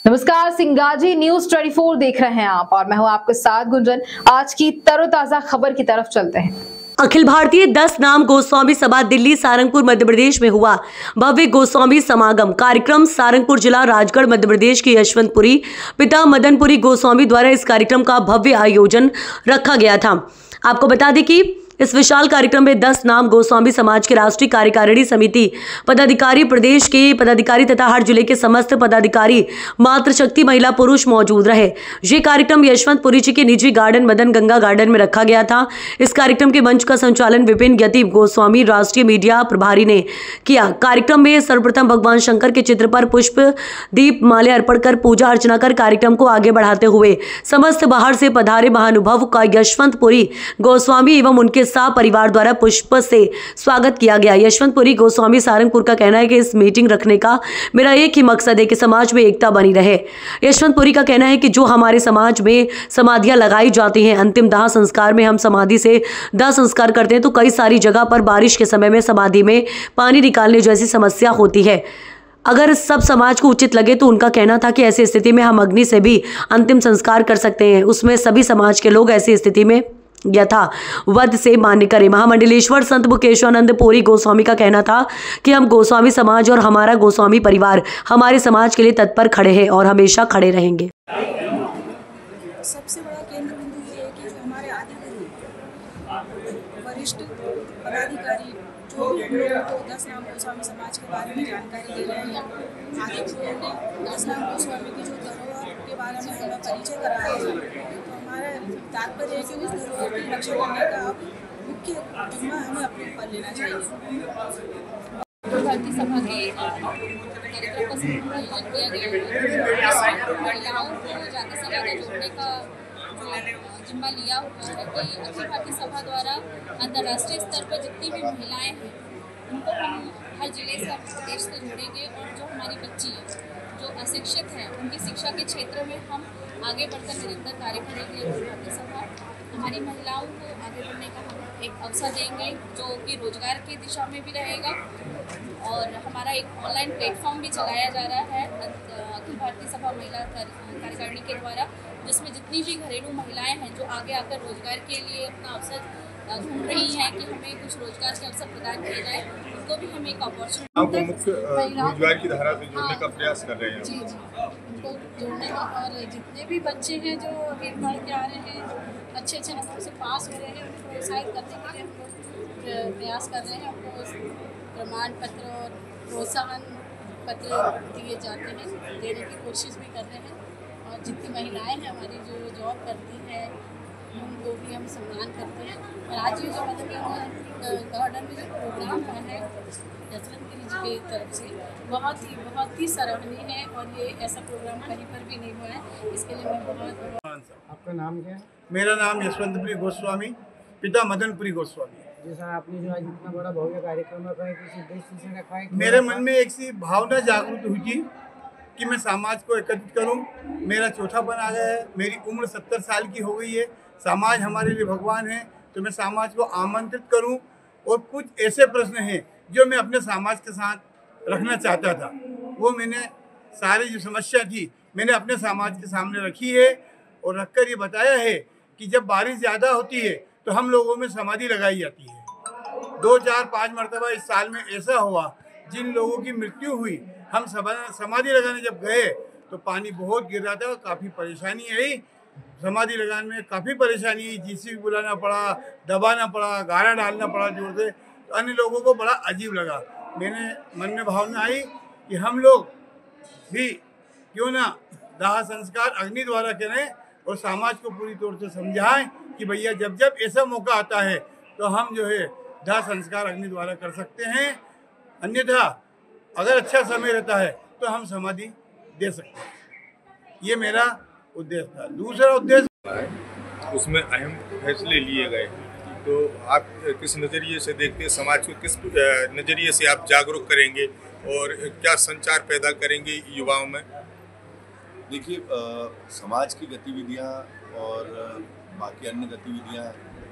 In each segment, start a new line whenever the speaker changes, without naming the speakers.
नमस्कार, सिंगाजी न्यूज 24 देख रहे हैं आप और मैं हूं आपके साथ गुंजन। आज की तरोताजा खबर की तरफ चलते हैं।
अखिल भारतीय 10 नाम गोस्वामी सभा दिल्ली सारंगपुर मध्य प्रदेश में हुआ भव्य गोस्वामी समागम कार्यक्रम। सारंगपुर जिला राजगढ़ मध्य प्रदेश के यशवंतपुरी पिता मदनपुरी गोस्वामी द्वारा इस कार्यक्रम का भव्य आयोजन रखा गया था। आपको बता दें कि इस विशाल कार्यक्रम में 10 नाम गोस्वामी समाज के राष्ट्रीय कार्यकारिणी समिति पदाधिकारी, प्रदेश के पदाधिकारी तथा हर जिले के समस्त पदाधिकारी, मातृशक्ति महिला पुरुष मौजूद रहे। ये कार्यक्रम यशवंतपुरी जी के निजी गार्डन मदन गंगा गार्डन में रखा गया था। इस कार्यक्रम के मंच का संचालन विपिन यति गोस्वामी राष्ट्रीय मीडिया प्रभारी ने किया। कार्यक्रम में सर्वप्रथम भगवान शंकर के चित्र पर पुष्प दीप माले अर्पण कर पूजा अर्चना कर कार्यक्रम को आगे बढ़ाते हुए समस्त बाहर से पधारे महानुभाव का यशवंतपुरी गोस्वामी एवं उनके साथ परिवार द्वारा पुष्प से स्वागत किया गया। यशवंतपुरी गोस्वामी सारंगपुर का कहना है कि इस मीटिंग रखने का मेरा एक ही मकसद है कि समाज में एकता बनी रहे। यशवंतपुरी का कहना है कि जो हमारे समाज में समाधियां लगाई जाती हैं, अंतिम दाह संस्कार में हम समाधि से दाह संस्कार करते हैं तो कई सारी जगह पर बारिश के समय में समाधि में पानी निकालने जैसी समस्या होती है। अगर सब समाज को उचित लगे तो उनका कहना था कि ऐसी स्थिति में हम अग्नि से भी अंतिम संस्कार कर सकते हैं। उसमें सभी समाज के लोग ऐसी स्थिति में यथावत से मान्य करें। महामंडलेश्वर संत मुकेशानंद पुरी गोस्वामी का कहना था कि हम गोस्वामी समाज और हमारा गोस्वामी परिवार हमारे समाज के लिए तत्पर खड़े हैं और हमेशा खड़े रहेंगे।
सबसे बड़ा केंद्र बिंदु ये है कि जो हमारे आदि गुरु वरिष्ठ पदाधिकारी जो भी हम लोगों को 10 नाम गोस्वामी समाज के बारे में जानकारी दे रहे हैं, आदि गुरुओं ने 10 नाम गोस्वामी की जो धरोहर के बारे में हमें परिचय कराया है, तो हमारा तात्पर्य है कि उस धरोहर की रक्षा करने का मुख्य जिम्मा हमें अपने ऊपर लेना चाहिए।
अखिल भारतीय सभा के कार्यक्रम का आयोजन किया गया है। महिलाओं को जाति से ज़्यादा जोड़ने का जो जिम्मा लिया हुआ है कि अखिल भारतीय सभा द्वारा अंतर्राष्ट्रीय स्तर पर जितनी भी महिलाएं हैं उनको हम हर जिले से अपने प्रदेश से जोड़ेंगे और जो हमारी बच्ची है जो अशिक्षित हैं उनकी शिक्षा के क्षेत्र में हम आगे बढ़कर निरंतर कार्य करेंगे। अखिल भारतीय सभा हमारी महिलाओं को आगे बढ़ने का हम एक अवसर देंगे जो कि रोजगार की दिशा में भी रहेगा और हमारा एक ऑनलाइन प्लेटफॉर्म भी चलाया जा रहा है अखिल भारतीय सभा महिला कार्यकारिणी के द्वारा, जिसमें जितनी भी घरेलू महिलाएं हैं जो आगे आकर रोजगार के लिए अपना अवसर ढूंढ रही हैं कि हमें कुछ रोजगार के अवसर प्रदान किए जाए, उनको भी हम एक अपॉर्चुनिटी
मुख्य रोजगार की धारा से जोड़ने का प्रयास कर रहे हैं।
जी उनको जोड़ने का, और जितने भी बच्चे हैं जो अभी पढ़ के आ रहे हैं, अच्छे नंबर से पास हो रहे हैं, उनको प्रोत्साहित करने के लिए हम लोग प्रयास कर रहे हैं। उनको प्रमाण पत्र और प्रोत्साहन पत्र दिए जाते हैं, देने की कोशिश भी कर रहे हैं। और जितनी महिलाएं हैं हमारी जो जॉब करती हैं उनको भी हम सम्मान करते हैं। और आज ये जो मदन गार्डन में जो प्रोग्राम हुआ है यशवंतपुरी जी की तरफ से बहुत ही सराहनीय है और ये ऐसा प्रोग्राम कहीं पर भी नहीं हुआ है, इसके लिए मैं बहुत।
आपका नाम क्या है?
मेरा नाम यशवंतपुरी गोस्वामी पिता मदनपुरी गोस्वामी।
जैसा आपने जो आज इतना बड़ा भव्य कार्यक्रम रखा है, किसी उद्देश्य से रखा है?
मेरे मन में एक सी भावना जागृत हुई थी कि मैं समाज को एकत्रित करूं। मेरा चौथापन आ गया है, मेरी उम्र 70 साल की हो गई है। समाज हमारे लिए भगवान है, तो मैं समाज को आमंत्रित करूं और कुछ ऐसे प्रश्न हैं जो मैं अपने समाज के साथ रखना चाहता था। वो मैंने सारी जो समस्या थी मैंने अपने समाज के सामने रखी है और रखकर ये बताया है कि जब बारिश ज़्यादा होती है तो हम लोगों में समाधि लगाई जाती है। 2, 4, 5 मरतबा इस साल में ऐसा हुआ जिन लोगों की मृत्यु हुई, हम समाधि लगाने जब गए तो पानी बहुत गिर रहा था, काफ़ी परेशानी आई। समाधि लगाने में काफ़ी परेशानी आई, जीसीबी बुलाना पड़ा, दबाना पड़ा, गारा डालना पड़ा जोर से। तो अन्य लोगों को बड़ा अजीब लगा। मेरे मन में भावना आई कि हम लोग भी क्यों ना दाह संस्कार अग्नि द्वारा करें और समाज को पूरी तौर से समझाएं कि भैया जब जब ऐसा मौका आता है तो हम जो है दाह संस्कार अग्नि द्वारा कर सकते हैं, अन्यथा अगर अच्छा समय रहता है तो हम समाधि दे सकते हैं। ये मेरा उद्देश्य था। दूसरा उद्देश्य
उसमें अहम फैसले लिए गए, तो आप किस नज़रिए से देखते हैं, समाज को किस नज़रिए से आप जागरूक करेंगे और क्या संचार पैदा करेंगे युवाओं में?
देखिए, समाज की गतिविधियाँ और बाकी अन्य गतिविधियाँ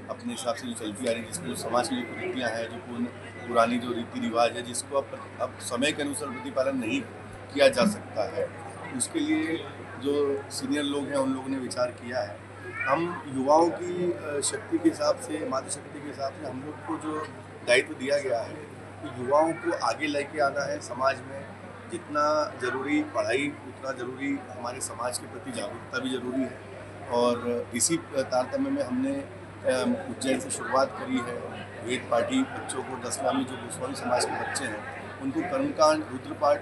अपने हिसाब से जो चलती आ रही है, जिसको समाज की जो कुरीतियाँ हैं, जो पुरानी जो रीति रिवाज है, जिसको अब समय के अनुसार प्रतिपालन नहीं किया जा सकता है, उसके लिए जो सीनियर लोग हैं उन लोगों ने विचार किया है। हम युवाओं की शक्ति के हिसाब से, मातृशक्ति के हिसाब से हम लोग को जो दायित्व दिया गया है कि युवाओं को आगे लेके आना है। समाज में जितना ज़रूरी पढ़ाई उतना ज़रूरी हमारे समाज के प्रति जागरूकता भी ज़रूरी है। और इसी तारतम्य में हमने उज्जैन से शुरुआत करी है। वेद पाठी बच्चों को 10 में जो गोस्वामी समाज के बच्चे हैं उनको कर्मकांड रुद्रपाठ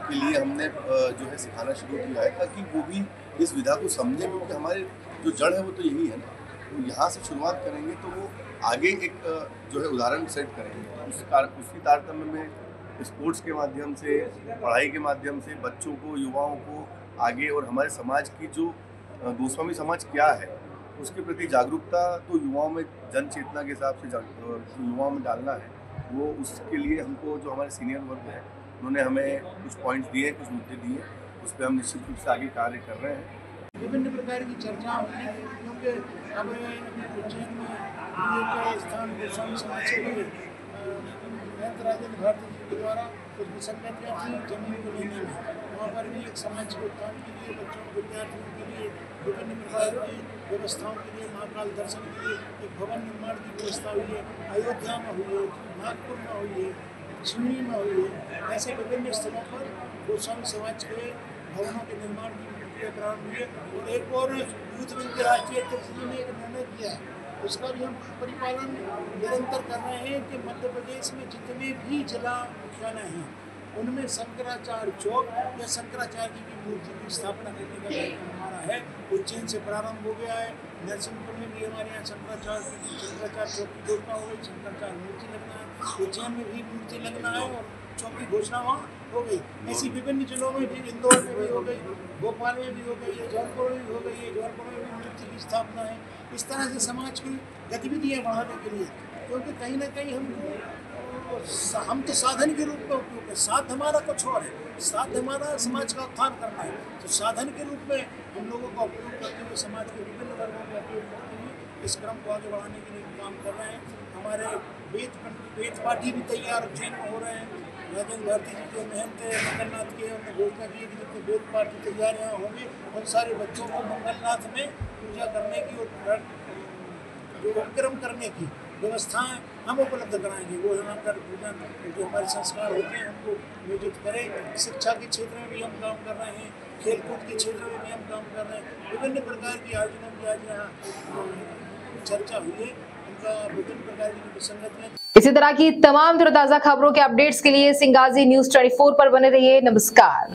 के लिए हमने जो है सिखाना शुरू किया है, ताकि वो भी इस विधा को समझें, क्योंकि हमारे जो जड़ है वो तो यही है ना। तो यहाँ से शुरुआत करेंगे तो वो आगे एक जो है उदाहरण सेट करेंगे। उसी तारतम्य में स्पोर्ट्स के माध्यम से, पढ़ाई के माध्यम से बच्चों को, युवाओं को आगे, और हमारे समाज की जो गोस्वामी समाज क्या है उसके प्रति जागरूकता तो युवाओं में, जन चेतना के हिसाब से युवाओं में डालना है। वो उसके लिए हमको जो हमारे सीनियर वर्ग है उन्होंने हमें कुछ पॉइंट्स दिए, कुछ मुद्दे दिए, उस पर हम निश्चित रूप से आगे कार्य कर रहे हैं।
विभिन्न प्रकार की चर्चा होती है, क्योंकि अब उज्जैन में ये स्थान गोस्वामी समाज के लिए राजेंद्र भारती जी के द्वारा कुछ विसंगतियाँ थी जमीन को लेने में। वहाँ पर भी एक समाज के उत्थान के लिए, बच्चों, विद्यार्थियों के लिए विभिन्न प्रकार की व्यवस्थाओं के लिए, महाकाल दर्शन के लिए एक भवन निर्माण की व्यवस्था हुई है। अयोध्या में हुई है, नागपुर में हुई है, छिंदी में हुई है। ऐसे विभिन्न स्थलों पर गोस्वामी समाज के भवनों के निर्माण की प्रक्रिया प्रारंभ हुई है। और एक और यूथ विंग के राष्ट्रीय अध्यक्ष जी ने एक निर्णय किया है, उसका भी हम परिपालन निरंतर कर रहे हैं कि मध्य प्रदेश में जितने भी जिला मुख्यालय हैं उनमें शंकराचार्य चौक या शंकराचार्य जी की मूर्ति की स्थापना करने का कार्यक्रम हमारा है। उज्जैन से प्रारंभ हो गया है, नरसिंहपुर में भी हमारे यहाँ शंकराचार्य चौक की घोषणा हो गई, शंकराचार्य मूर्ति लगना है। उज्जैन में भी मूर्ति लगना है और चौक की घोषणा वहाँ हो गई। ऐसी विभिन्न जिलों में भी, इंदौर में भी हो गई, भोपाल में भी हो गई है, जौनपुर में भी हो गई है, जौनपुर में भी मूर्ति की स्थापना है। इस तरह से समाज की गतिविधियाँ बढ़ाने के लिए, क्योंकि कहीं ना कहीं हम तो साधन के रूप में उपयोग है, साध हमारा कुछ और है, साध हमारा समाज का उत्थान करना है। तो साधन के रूप में हम लोगों का उपयोग करते हुए, समाज के विभिन्न वर्गों का उपयोग करते हुए इस क्रम को आगे बढ़ाने के लिए काम कर रहे हैं। हमारे वेद पाठी भी तैयार उज्जैन में हो रहे हैं। राजेंद्र भारती जी के महंत मंगलनाथ के उन्होंने घोषणा की कि जितने वेद पाठी तैयार यहाँ होंगे उन सारे बच्चों को मंगलनाथ में पूजा करने की और जो उपक्रम करने की व्यवस्थाएं हम उपलब्ध कराएंगे। वो हमारे पूजन जो हमारे संस्कार होते हैं उनको नियोजित करें। शिक्षा के क्षेत्र में भी हम काम कर रहे हैं, खेलकूद के क्षेत्र में भी हम काम कर रहे हैं। विभिन्न प्रकार की आयोजनों की आज यहाँ चर्चा हुई है, उनका विभिन्न प्रकार की विसंगतियाँ।
इसी तरह की तमाम तरोताजा खबरों के अपडेट्स के लिए सिंगाजी न्यूज़ 24 पर बने रहिए। नमस्कार।